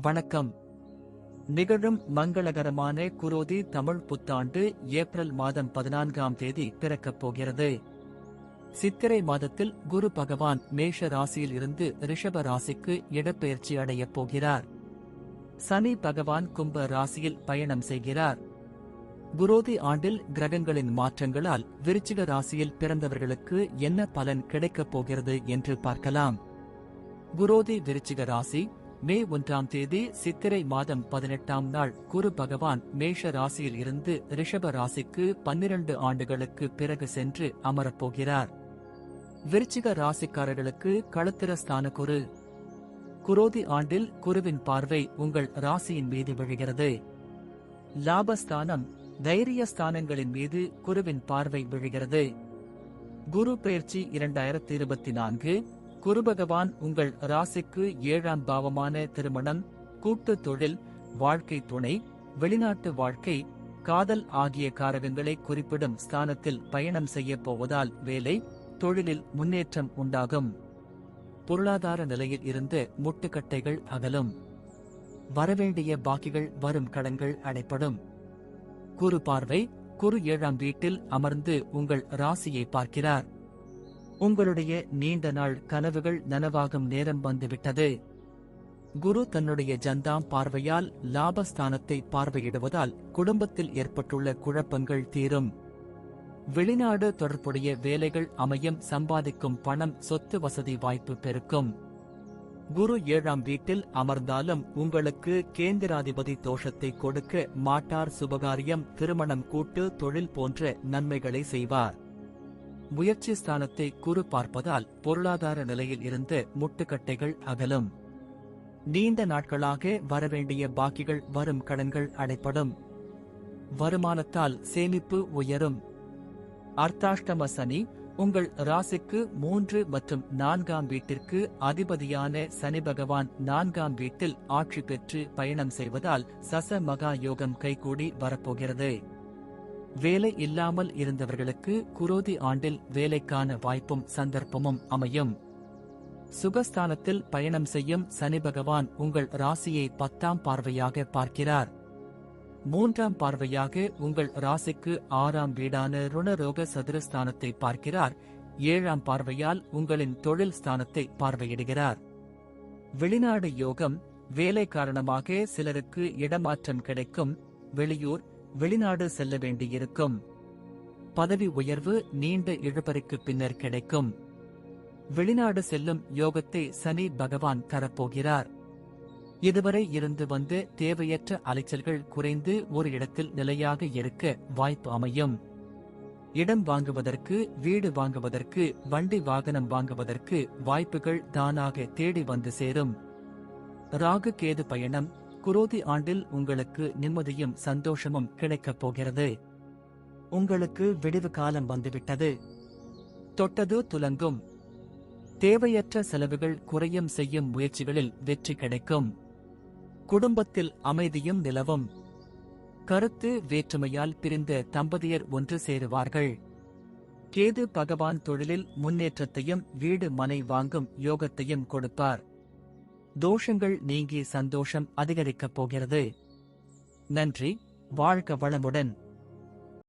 வணக்கம். நிகழும் மங்களகரமான குரோதி தமிழ் புத்தாண்டு ஏப்ரல் மாதம் 14ஆம் தேதி பிறக்கப் போகிறது. சித்திரை மாதத்தில் குரு பகவான் மேஷ ராசியில் இருந்து ரிஷப ராசிக்கு இடப்பெயர்ச்சி அடையப் போகிறார். சனி பகவான் கும்ப ராசியில் பயணம் செய்கிறார். குரோதி ஆண்டில் கிரகங்களின் மாற்றங்களால் விருச்சிக ராசியில் பிறந்தவர்களுக்கு என்ன பலன் கிடைக்கப் போகிறது என்று பார்க்கலாம். குரோதி விருச்சிக ராசி மே 1ஆம் தேதி சித்திரை மாதம் 18ஆம் நாள் குரு பகவான் மேஷ ராசியில் இருந்து ரிஷப ராசிக்கு 12 ஆண்டுகளுக்கு பிறகு சென்று அமரப்போகிறார். விருச்சிக ராசிக்காரர்களுக்கு களத்திர ஸ்தான குரு. குரோதி ஆண்டில் குருவின் பார்வை உங்கள் ராசியின் மீது விழுகிறது. லாபஸ்தானம், தைரிய ஸ்தானங்களின் மீது குருவின் பார்வை விழுகிறது. குரு பெயர்ச்சி 2024. குரு பகவான் உங்கள் ராசிக்கு 7ஆம் பாவமான திருமணம், கூட்டு தொழில், வாழ்க்கை துணை, வெளிநாட்டு வாழ்க்கை, காதல் ஆகிய காரகங்களை குறிப்பிடும் ஸ்தானத்தில் பயணம் செய்யப் போவதால் வேலை, தொழிலில் முன்னேற்றம் உண்டாகும். பொருளாதார நிலையில் இருந்து முட்டுக்கட்டைகள் அகலும். வரவேண்டிய பாக்கிகள் வரும் கடன்கள் அடைப்படும். குரு பார்வை. குரு 7ஆம் வீட்டில் அமர்ந்து உங்கள் ராசியை பார்க்கிறார். உங்களுடைய நீண்ட நாள் கனவுகள் நனவாகும் நேரம் வந்துவிட்டது. குரு தன்னுடைய ஜந்தாம் பார்வையால் லாபஸ்தானத்தை பார்வையிடுவதால் குடும்பத்தில் ஏற்பட்டுள்ள குழப்பங்கள் தீரும். வெளிநாடு தொடர்புடைய வேலைகள் அமையும். சம்பாதிக்கும் பணம், சொத்து வசதி வாய்ப்பு பெருக்கும். குரு 7ஆம் வீட்டில் அமர்ந்தாலும் உங்களுக்கு கேந்திராதிபதி தோஷத்தை கொடுக்க மாட்டார். சுபகாரியம், திருமணம், கூட்டு தொழில் போன்ற நன்மைகளை செய்வார். முயற்சி ஸ்தானத்தை குரு பார்ப்பதால் பொருளாதார நிலையில் இருந்து முட்டுக்கட்டைகள் அகலும். நீண்ட நாட்களாக வரவேண்டிய பாக்கிகள் வரும் கடன்கள் அடைப்படும். வருமானத்தால் சேமிப்பு உயரும். அர்த்தாஷ்டம சனி. உங்கள் ராசிக்கு 3 மற்றும் 4ஆம் வீட்டிற்கு அதிபதியான சனி பகவான் 4ஆம் வீட்டில் ஆட்சி பெற்று பயணம் செய்வதால் சச மகா யோகம் கைகூடி வரப்போகிறது. வேலை இல்லாமல் இருந்தவர்களுக்கு குரோதி ஆண்டில் வேலைக்கான வாய்ப்பும் சந்தர்ப்பமும் அமையும். சுகஸ்தானத்தில் பயணம் செய்யும் சனி பகவான் உங்கள் ராசியை 10ஆம் பார்வையாக பார்க்கிறார். 3ஆம் பார்வையாக உங்கள் ராசிக்கு 6ஆம் வீடான ருணரோக சதுரஸ்தானத்தை பார்க்கிறார். 7ஆம் பார்வையால் உங்களின் தொழில் ஸ்தானத்தை பார்வையிடுகிறார். வெளிநாடு யோகம். வேலை காரணமாக சிலருக்கு இடமாற்றம் கிடைக்கும். வெளியூர், வெளிநாடு செல்ல வேண்டியிருக்கும். பதவி உயர்வு நீண்ட இழுபறிக்கு பின்னர் கிடைக்கும். வெளிநாடு செல்லும் யோகத்தை சனி பகவான் தரப்போகிறார். இதுவரை இருந்து வந்த தேவையற்ற அலைச்சல்கள் குறைந்து ஒரு இடத்தில் நிலையாக இருக்க வாய்ப்பு அமையும். இடம் வாங்குவதற்கு, வீடு வாங்குவதற்கு, வண்டி வாகனம் வாங்குவதற்கு வாய்ப்புகள் தானாக தேடி வந்து சேரும். ராகு கேது பயணம். குரோதி ஆண்டில் உங்களுக்கு நிம்மதியும் சந்தோஷமும் கிடைக்கப் போகிறது. உங்களுக்கு விடிவு காலம் வந்துவிட்டது. தொட்டது துலங்கும். தேவையற்ற செலவுகள் குறையும். செய்யும் முயற்சிகளில் வெற்றி கிடைக்கும். குடும்பத்தில் அமைதியும் நிலவும். கருத்து வேற்றுமையால் பிரிந்த தம்பதியர் ஒன்று சேருவார்கள். கேது பகவான் தொழிலில் முன்னேற்றத்தையும் வீடு மனை வாங்கும் யோகத்தையும் கொடுப்பார். தோஷங்கள் நீங்கி சந்தோஷம் அதிகரிக்கப் போகிறது. நன்றி. வாழ்க வளமுடன்.